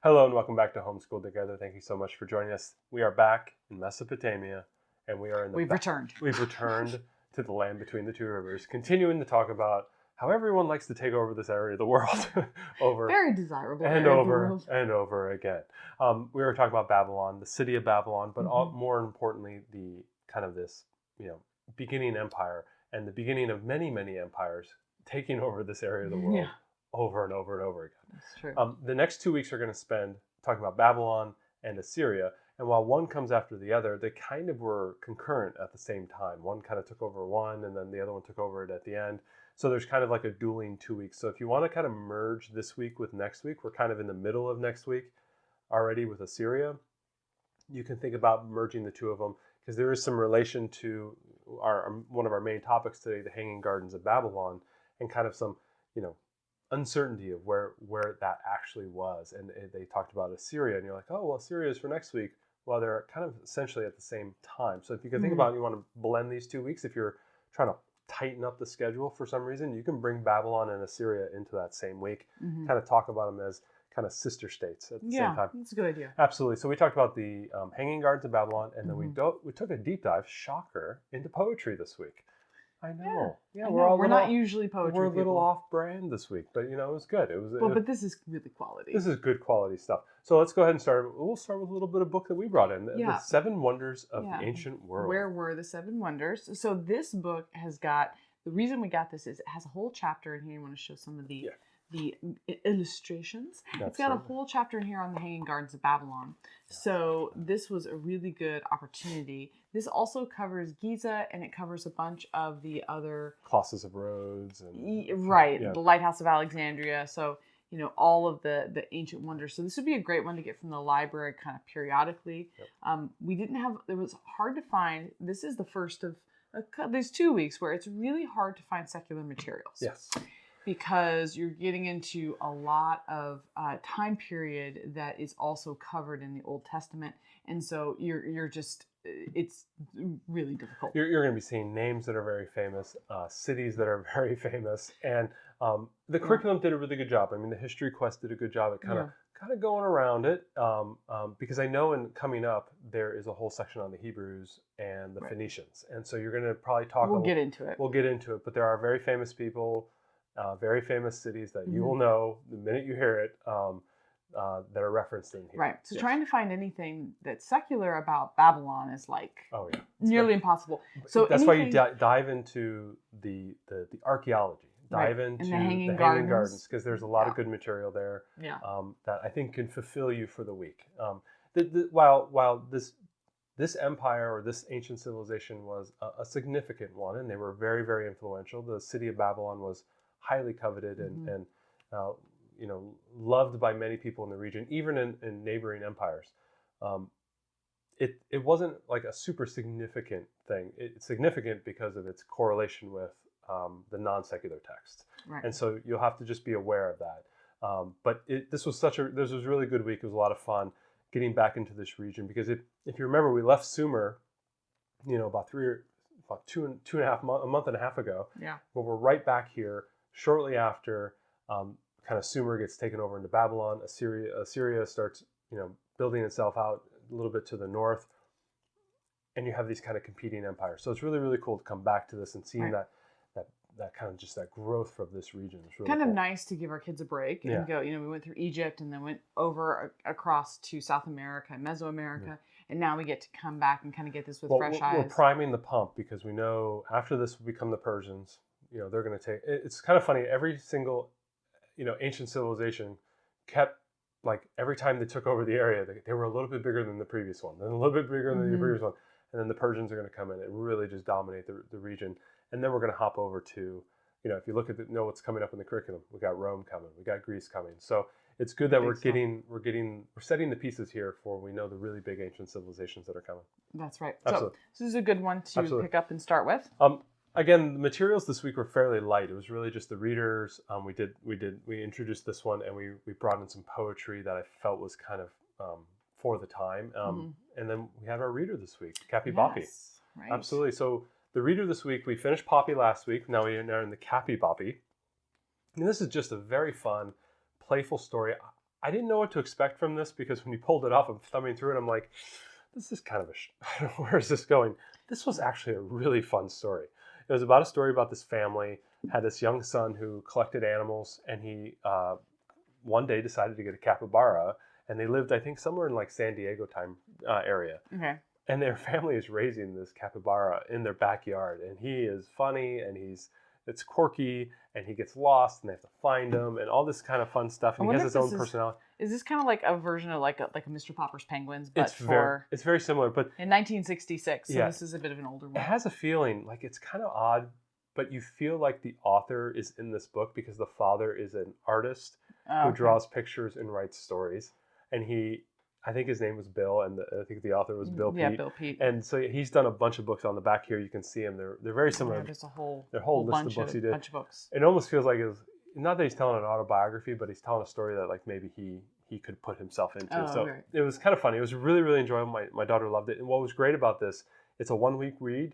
Hello and welcome back to Homeschool Together. Thank you so much for joining us. We are back in Mesopotamia, and we are in the We've returned. We've returned to the land between the two rivers, continuing to talk about how everyone likes to take over this area of the world over Very desirable and area of the over world. and over again. We were talking about Babylon, the city of Babylon, but Mhm. more importantly, the kind of this beginning empire and the beginning of many empires taking over this area of the world Yeah, over and over and over again. that's true. The next 2 weeks are going to spend talking about Babylon and Assyria. And while one comes after the other, they kind of were concurrent at the same time. One kind of took over one, and then the other one took over it at the end. So there's kind of like a dueling 2 weeks. So if you want to kind of merge this week with next week, we're kind of in the middle of next week already with Assyria. You can think about merging the two of them because there is some relation to one of our main topics today, the Hanging Gardens of Babylon, and kind of some, you know, uncertainty of where that actually was. And they talked about Assyria, and you're like, oh well, Assyria is for next week. Well, they're kind of essentially at the same time. So if you can think about it, you want to blend these 2 weeks. If you're trying to tighten up the schedule for some reason, you can bring Babylon and Assyria into that same week. Kind of talk about them as kind of sister states at the same time. That's a good idea. Absolutely. So we talked about the Hanging Gardens of Babylon, and then we took a deep dive, shocker, into poetry this week. I know. Yeah, we're not usually poetry We're a little people. off brand this week, but it was good. But this is really quality. This is good quality stuff. So let's go ahead and start. We'll start with a little bit of book that we brought in, the Seven Wonders of the Ancient World. Where were the seven wonders? So this book has got, the reason we got this is it has a whole chapter in here. You want to show some of the illustrations. It's got a whole chapter in here on the Hanging Gardens of Babylon. So this was a really good opportunity. This also covers Giza, and it covers a bunch of the other Colossus of Rhodes, and the Lighthouse of Alexandria. So all of the ancient wonders. So this would be a great one to get from the library kind of periodically. We didn't have. It was hard to find. This is the first of there's 2 weeks where it's really hard to find secular materials. Yes. Because you're getting into a lot of time period that is also covered in the Old Testament, and so you're just it's really difficult. You're going to be seeing names that are very famous, cities that are very famous, and the curriculum did a really good job. I mean, the History Quest did a good job at kind of going around it, because I know in coming up there is a whole section on the Hebrews and the Phoenicians, and so you're going to probably talk. We'll get into it. We'll get into it, but there are very famous people. Very famous cities that you will know the minute you hear it, that are referenced in here. Right. So trying to find anything that's secular about Babylon is nearly impossible. So that's why you dive into the archaeology. Dive into the Hanging Gardens because there's a lot of good material there. That I think can fulfill you for the week. While this empire or this ancient civilization was a significant one, and they were very, very influential. The city of Babylon was highly coveted and loved by many people in the region, even in neighboring empires. It wasn't like a super significant thing. It's significant because of its correlation with the non-secular texts, and so you'll have to just be aware of that. But this was this was a really good week. It was a lot of fun getting back into this region because if you remember, we left Sumer, about a month and a half ago. Yeah. But we're right back here shortly after kind of Sumer gets taken over into Babylon. Assyria starts, building itself out a little bit to the north, and you have these kind of competing empires. So it's really, really cool to come back to this and seeing that kind of just that growth from this region. It's really kind of cool. Nice to give our kids a break and go. We went through Egypt and then went over across to South America and Mesoamerica. And now we get to come back and kind of get this with fresh eyes. We're priming the pump because we know after this will become the Persians. They're going to take. It's kind of funny. Every single, ancient civilization kept, like, every time they took over the area, they were a little bit bigger than the previous one, then a little bit bigger than the previous one, and then the Persians are going to come in and really just dominate the region. And then we're going to hop over to, if you look at know what's coming up in the curriculum, we got Rome coming, we got Greece coming. So it's good that we're setting the pieces here for we know the really big ancient civilizations that are coming. That's right. Absolutely. So this is a good one to pick up and start with. Again, the materials this week were fairly light. It was really just the readers. We introduced this one, and we brought in some poetry that I felt was kind of for the time. And then we had our reader this week, Cappy Boppy. Right. Absolutely. So the reader this week, we finished Poppy last week. Now we are in the Cappy Boppy. And this is just a very fun, playful story. I didn't know what to expect from this because when you pulled it off, I'm thumbing through it. I'm like, this is kind of I don't know, where is this going? This was actually a really fun story. It was about a story about this family, had this young son who collected animals, and he one day decided to get a capybara, and they lived, I think, somewhere in like San Diego area. Okay. And their family is raising this capybara in their backyard, and he is funny, and it's quirky, and he gets lost, and they have to find him, and all this kind of fun stuff. And he has his own personality. Is this kind of like a version of like a Mr. Popper's Penguins, but it's very similar, but in 1966. So this is a bit of an older one. It has a feeling like it's kind of odd, but you feel like the author is in this book because the father is an artist who draws pictures and writes stories, and I think his name was Bill, and I think the author was Bill Pete. Yeah, Bill Pete. And so he's done a bunch of books. On the back here, you can see them. They're very similar. Yeah, there's a whole list of books he did. Bunch of books. It almost feels like not that he's telling an autobiography, but he's telling a story that like maybe he could put himself into. So it was kind of funny. It was really, really enjoyable. My daughter loved it. And what was great about this, it's a 1 week read.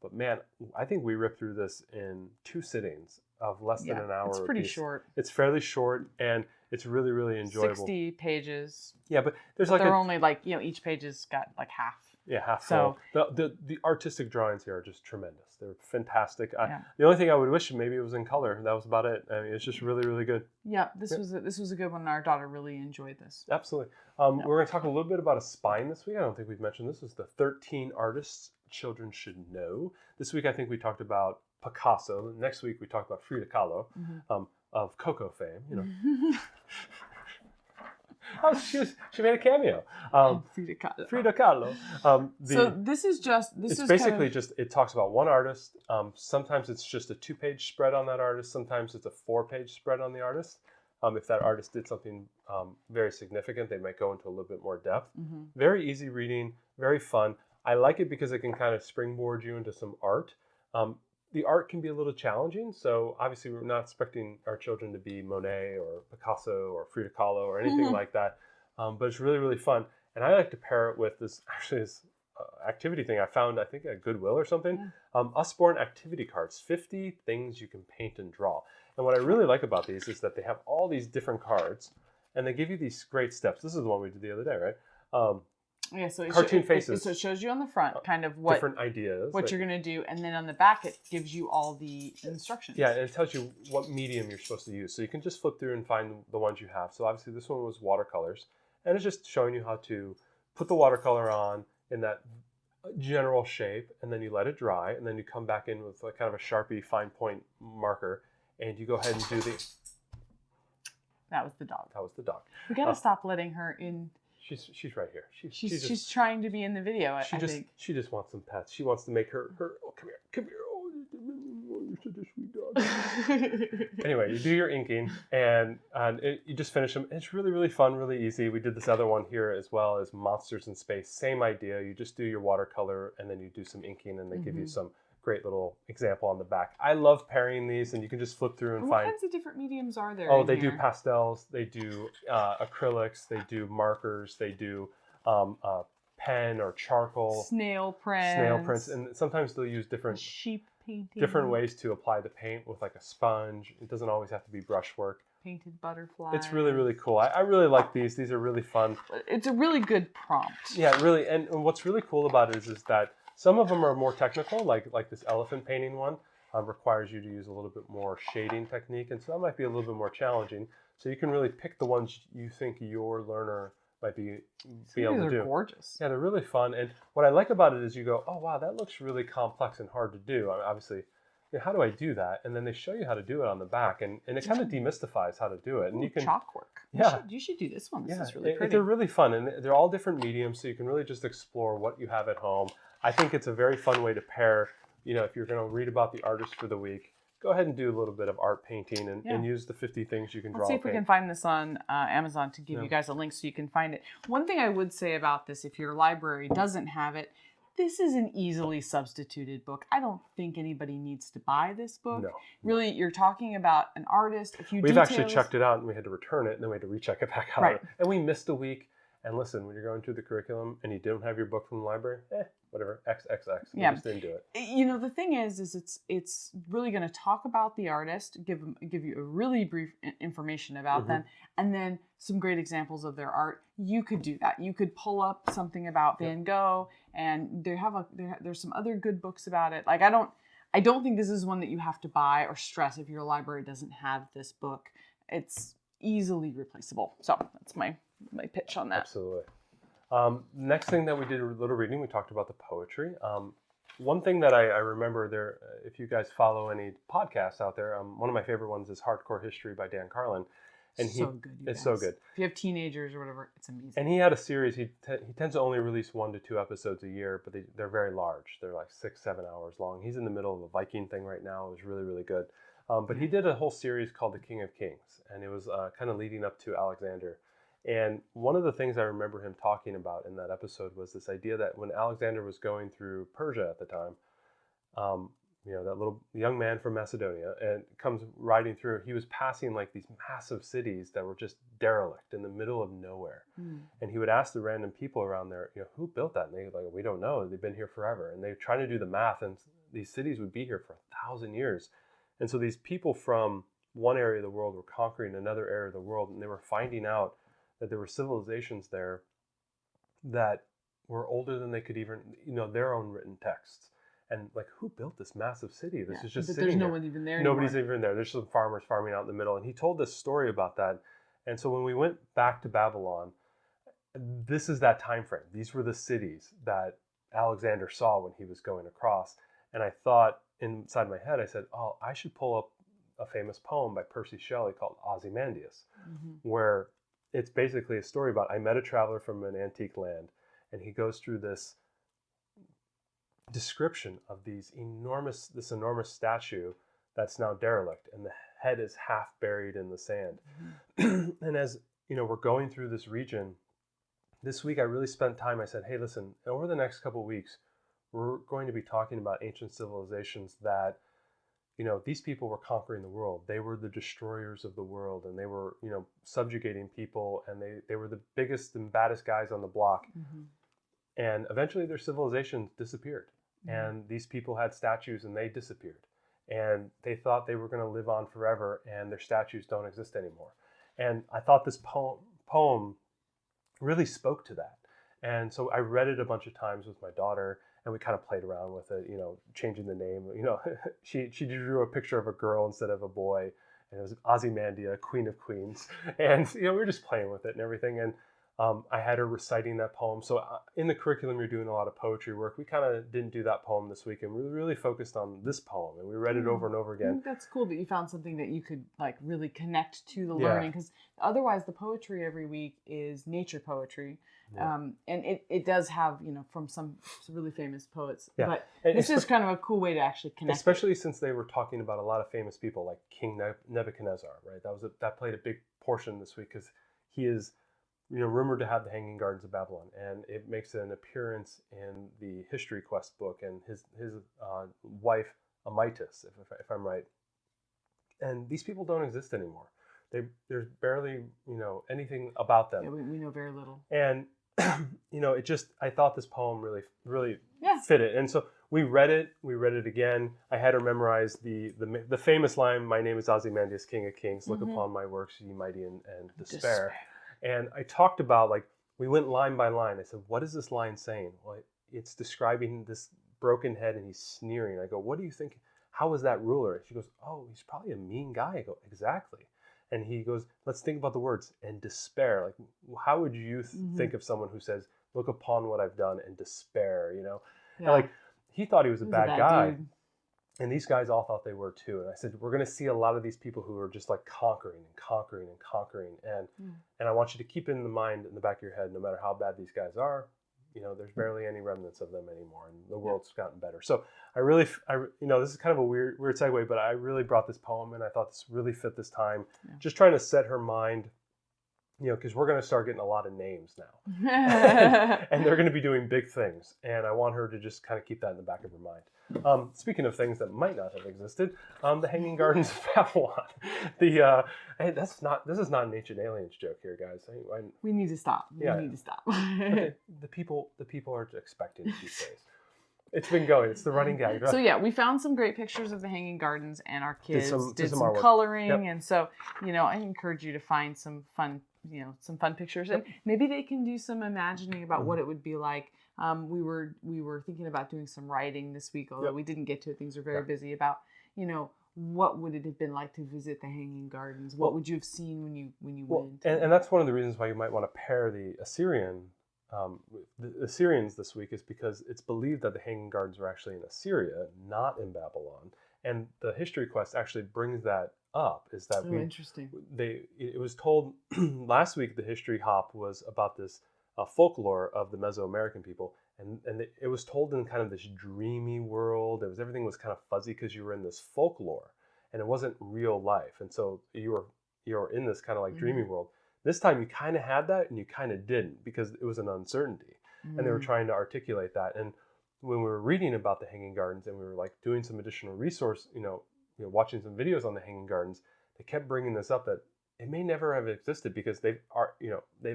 But man, I think we ripped through this in 2 sittings of less than an hour. It's pretty short. It's fairly short, and it's really, really enjoyable. 60 pages. Yeah, but they're only like, each page has got like half. Yeah, half full. The artistic drawings here are just tremendous. They're fantastic. The only thing I would wish maybe it was in color. That was about it. I mean, it's just really, really good. Yeah, this was a good one. Our daughter really enjoyed this. Absolutely. We're going to talk a little bit about a spine this week. I don't think we've mentioned this. Is the 13 artists children should know. This week, I think we talked about Picasso. Next week, we talked about Frida Kahlo of Coco fame. She made a cameo. Frida Kahlo. So this is basically it talks about one artist. Sometimes it's just a 2-page spread on that artist. Sometimes it's a 4-page spread on the artist. If that artist did something very significant, they might go into a little bit more depth. Very easy reading, very fun. I like it because it can kind of springboard you into some art. The art can be a little challenging, so obviously we're not expecting our children to be Monet or Picasso or Frida Kahlo or anything like that, but it's really, really fun. And I like to pair it with this activity thing I found, I think at Goodwill or something, Usborne activity cards, 50 things you can paint and draw. And what I really like about these is that they have all these different cards, and they give you these great steps. This is the one we did the other day, right? So cartoon faces. So it shows you on the front kind of what different ideas, what you're going to do, and then on the back it gives you all the instructions. Yeah, and it tells you what medium you're supposed to use. So you can just flip through and find the ones you have. So obviously this one was watercolors, and it's just showing you how to put the watercolor on in that general shape, and then you let it dry, and then you come back in with kind of a Sharpie fine point marker, and you go ahead and do the... That was the dog. We got to stop letting her in. She's right here. She's trying to be in the video. I think she just wants some pets. She wants to make her. Oh, come here. Oh, you're such a sweet dog. Anyway, you do your inking, and you just finish them. It's really, really fun, really easy. We did this other one here as well as Monsters in Space. Same idea. You just do your watercolor, and then you do some inking, and they give you some great little example on the back. I love pairing these, and you can just flip through and what find... kinds of different mediums are there? Oh, they do pastels, they do acrylics, they do markers, they do pen or charcoal. Snail prints. And sometimes they'll use different... sheep painting. Different ways to apply the paint with like a sponge. It doesn't always have to be brushwork. Painted butterflies. It's really, really cool. I really like these. These are really fun. It's a really good prompt. Yeah, really. And what's really cool about it is that some of them are more technical, like this elephant painting one requires you to use a little bit more shading technique, and so that might be a little bit more challenging. So you can really pick the ones you think your learner might be able to do. These are gorgeous. Yeah, they're really fun. And what I like about it is you go, oh wow, that looks really complex and hard to do. I mean, obviously, how do I do that? And then they show you how to do it on the back, and it kind of demystifies how to do it. And you can chalk work. Yeah, you should do this one. This is really pretty. They're really fun, and they're all different mediums, so you can really just explore what you have at home. I think it's a very fun way to pair, if you're going to read about the artist for the week, go ahead and do a little bit of art painting and use the 50 things you can draw. Let's see if we can find this on Amazon to give you guys a link so you can find it. One thing I would say about this, if your library doesn't have it, this is an easily substituted book. I don't think anybody needs to buy this book. No. Really, you're talking about an artist, a few We've details. actually checked it out, and we had to return it, and then we had to recheck it back out. Right. And we missed a week. And listen, when you're going through the curriculum and you don't have your book from the library, whatever, XXX. We Yeah. just didn't do it. You know, the thing is it's really going to talk about the artist, give you a really brief information about them, and then some great examples of their art. You could do that. You could pull up something about Van Gogh, and there's some other good books about it. Like I don't think this is one that you have to buy or stress if your library doesn't have this book. It's easily replaceable. So that's my pitch on that. Absolutely. Next thing that we did a little reading, we talked about the poetry. One thing that I remember there, if you guys follow any podcasts out there, one of my favorite ones is Hardcore History by Dan Carlin. And so good, it's so good. If you have teenagers or whatever, it's amazing. And he had a series. He tends to only release 1 to 2 episodes a year, but they're very large. They're like 6-7 hours long. He's in the middle of a Viking thing right now. It was really, really good. But he did a whole series called The King of Kings, and it was kind of leading up to Alexander. And one of the things I remember him talking about in that episode was this idea that when Alexander was going through Persia at the time, that little young man from Macedonia and comes riding through, he was passing like these massive cities that were just derelict in the middle of nowhere. And he would ask the random people around there, who built that? And they like, we don't know. They've been here forever. And they try to do the math, and these cities would be here for 1,000 years. And so these people from one area of the world were conquering another area of the world, and they were finding out that there were civilizations there that were older than they could even, their own written texts. And like, who built this massive city? This is just sitting there's no there. one even there Nobody's anymore. even there. There's some farmers farming out in the middle. And he told this story about that. And so when we went back to Babylon, this is that time frame. These were the cities that Alexander saw when he was going across. And I thought inside my head, I said, oh, I should pull up a famous poem by Percy Shelley called Ozymandias, where it's basically a story about, I met a traveler from an antique land, and he goes through this description of this enormous statue that's now derelict, and the head is half buried in the sand. And as we're going through this region this week, I really spent time. I said, hey, listen, over the next couple of weeks, we're going to be talking about ancient civilizations that these people were conquering the world. They were the destroyers of the world, and they were subjugating people, and they were the biggest and baddest guys on the block. And eventually their civilizations disappeared. And these people had statues, and they disappeared. And they thought they were going to live on forever, and their statues don't exist anymore. And I thought this poem really spoke to that. And so I read it a bunch of times with my daughter, and we kind of played around with it, changing the name. She drew a picture of a girl instead of a boy, and it was Ozymandia, Queen of Queens. And, we were just playing with it and everything. And I had her reciting that poem. So in the curriculum, you're doing a lot of poetry work. We kind of didn't do that poem this week, and we really focused on this poem, and we read it over and over again. I think that's cool that you found something that you could like really connect to the learning, because otherwise the poetry every week is nature poetry. And it does have, from some really famous poets. Yeah. But this is kind of a cool way to actually connect. Especially since they were talking about a lot of famous people like King Nebuchadnezzar, right? That played a big portion this week, because he is rumored to have the Hanging Gardens of Babylon, and it makes an appearance in the History Quest book, and his wife Amytis, if I'm right. And these people don't exist anymore. There's barely anything about them. Yeah, we know very little. And I thought this poem really fit it. And so we read it again. I had her memorize the famous line, "My name is Ozymandias, King of Kings. Look upon my works, ye mighty, and despair." And I talked about, we went line by line. I said, what is this line saying? Well, it's describing this broken head, and he's sneering. I go, what do you think? How was that ruler? She goes, oh, he's probably a mean guy. I go, exactly. And he goes, let's think about the words, and despair. Like, how would you think of someone who says, look upon what I've done and despair, And he thought he was a bad guy. Dude. And these guys all thought they were too. And I said, we're going to see a lot of these people who are just like conquering and conquering and conquering. And I want you to keep in the mind, in the back of your head, no matter how bad these guys are, there's barely any remnants of them anymore. And the world's gotten better. So this is kind of a weird segue, but I really brought this poem, and I thought this really fit this time. Yeah. Just trying to set her mind, because we're going to start getting a lot of names now. and they're going to be doing big things. And I want her to just kind of keep that in the back of her mind. Speaking of things that might not have existed, the Hanging Gardens of Babylon. Hey, this is not an Ancient Aliens joke here, guys. We need to stop. We need to stop. The people are expecting it these days. It's been going. It's the running gag. So yeah, we found some great pictures of the hanging gardens, and our kids did some artwork. coloring. Yep. And so, I encourage you to find some fun, some fun pictures, and maybe they can do some imagining about what it would be like. We were thinking about doing some writing this week, although we didn't get to it. Things are very busy. About what would it have been like to visit the hanging gardens? What would you have seen when you went? And that's one of the reasons why you might want to pair the Assyrians this week, is because it's believed that the Hanging Gardens were actually in Assyria, not in Babylon. And the history quest actually brings that up. Is that interesting? It was told last week. The history hop was about this folklore of the Mesoamerican people, and it was told in kind of this dreamy world. Everything was kind of fuzzy because you were in this folklore, and it wasn't real life. And so you were in this kind of like dreamy world. This time you kind of had that and you kind of didn't, because it was an uncertainty, and they were trying to articulate that. And when we were reading about the Hanging Gardens and we were like doing some additional resource, watching some videos on the Hanging Gardens, they kept bringing this up, that it may never have existed, because they've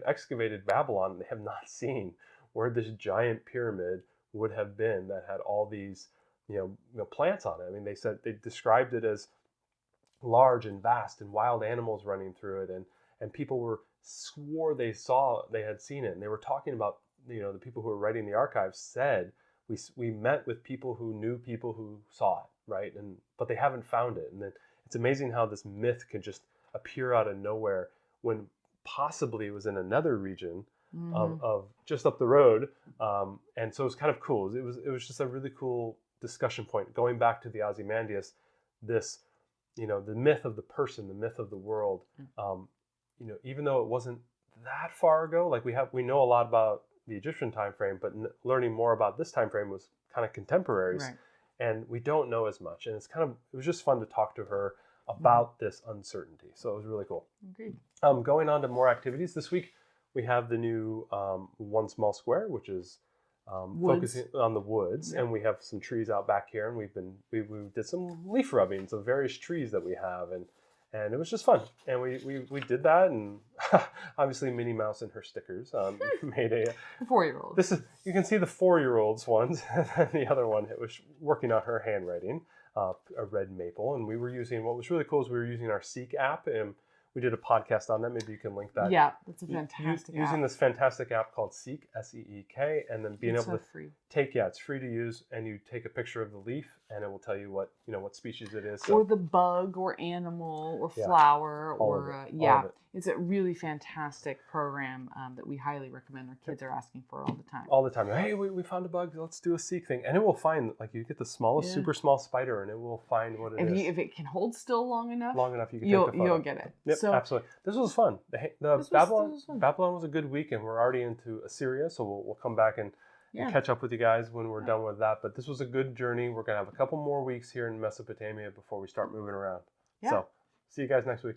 excavated Babylon and they have not seen where this giant pyramid would have been that had all these, plants on it. I mean, they described it as large and vast and wild animals running through it, and people swore they had seen it, and they were talking about, the people who were writing the archives said we met with people who knew people who saw it, right? But they haven't found it. And then it's amazing how this myth can just appear out of nowhere when possibly it was in another region of just up the road. And so it was kind of cool. It was just a really cool discussion point, going back to the Ozymandias, this, the myth of the person, the myth of the world. Even though it wasn't that far ago, like we know a lot about the Egyptian time frame, but learning more about this time frame was kind of contemporaries, right. And we don't know as much. And it was just fun to talk to her about this uncertainty. So it was really cool. Agreed. Going on to more activities this week, we have the new One Small Square, which is focusing on the woods, and we have some trees out back here, and we did some leaf rubbings of various trees that we have, and it was just fun. And we did that, and obviously Minnie Mouse and her stickers made a 4-year-old. You can see the 4-year-olds ones, and then the other one, it was working on her handwriting, a red maple. And what was really cool is we were using our Seek app, and we did a podcast on that. Maybe you can link that. Yeah, that's a fantastic app. Using this fantastic app called Seek, S-E-E-K, and then being able to free. it's free to use, and you take a picture of the leaf, and it will tell you what species it is. Or the bug, or animal, or flower, it's a really fantastic program that we highly recommend. Our kids are asking for all the time. All the time. Hey, we found a bug. Let's do a Seek thing, and it will find, like, you get the smallest, super small spider, and it will find what it is. If it can hold still long enough, you can take the photo. You'll get it. Yep, so, absolutely. This was fun. Babylon was a good week, and we're already into Assyria, so we'll come back and catch up with you guys when we're done with that. But this was a good journey. We're going to have a couple more weeks here in Mesopotamia before we start moving around. Yeah. So see you guys next week.